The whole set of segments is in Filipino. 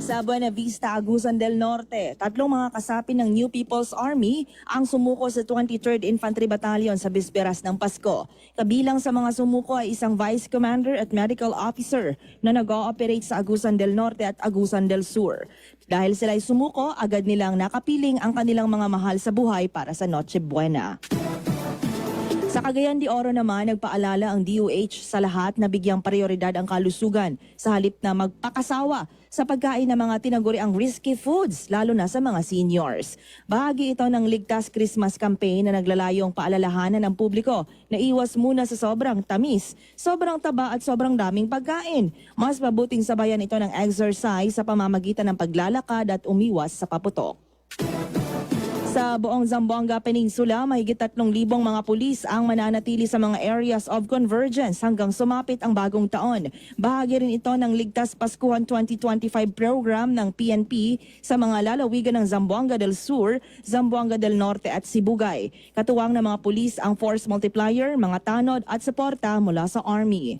Sa Buena Vista, Agusan del Norte, tatlong mga kasapi ng New People's Army ang sumuko sa 23rd Infantry Battalion sa bisperas ng Pasko. Kabilang sa mga sumuko ay isang Vice Commander at Medical Officer na nag-ooperate sa Agusan del Norte at Agusan del Sur. Dahil sila'y sumuko, agad nilang nakapiling ang kanilang mga mahal sa buhay para sa Noche Buena. Sa Cagayan de Oro naman, nagpaalala ang DOH sa lahat na bigyang prioridad ang kalusugan sa halip na magpakasawa sa pagkain ng mga tinaguriang risky foods, lalo na sa mga seniors. Bahagi ito ng Ligtas Christmas Campaign na naglalayong paalalahanan ng publiko na iwas muna sa sobrang tamis, sobrang taba at sobrang daming pagkain. Mas mabuting sabayan ito ng exercise sa pamamagitan ng paglalakad at umiwas sa paputok. Sa buong Zamboanga Peninsula, mahigit 3,000 mga pulis ang mananatili sa mga areas of convergence hanggang sumapit ang bagong taon. Bahagi rin ito ng Ligtas Paskuhan 2025 program ng PNP sa mga lalawigan ng Zamboanga del Sur, Zamboanga del Norte at Sibugay. Katuwang ng mga pulis ang force multiplier, mga tanod at suporta mula sa Army.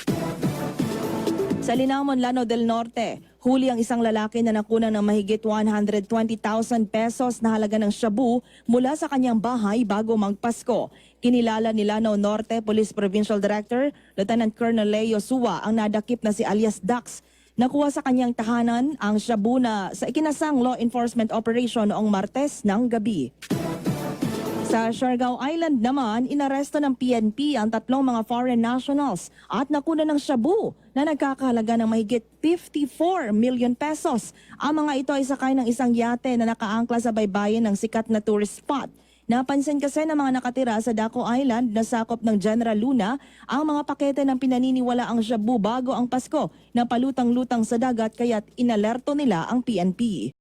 Sa Linamon, Lano del Norte, huli ang isang lalaki na nakunan ng mahigit 120,000 pesos na halaga ng shabu mula sa kanyang bahay bago magpasko. Kinilala ni Lanao Norte Police Provincial Director, Lieutenant Colonel Leo Suwa, ang nadakip na si alias Dax. Nakuha sa kanyang tahanan ang shabu na sa ikinasang law enforcement operation noong Martes ng gabi. Sa Siargao Island naman, inaresto ng PNP ang tatlong mga foreign nationals at nakunan ng shabu na nagkakahalaga ng mahigit 54 million pesos. Ang mga ito ay sakay ng isang yate na nakaangkla sa baybayin ng sikat na tourist spot. Napansin kasi ng mga nakatira sa Daco Island na sakop ng General Luna ang mga pakete ng pinaniniwala ang shabu bago ang Pasko na palutang-lutang sa dagat kaya't inalerto nila ang PNP.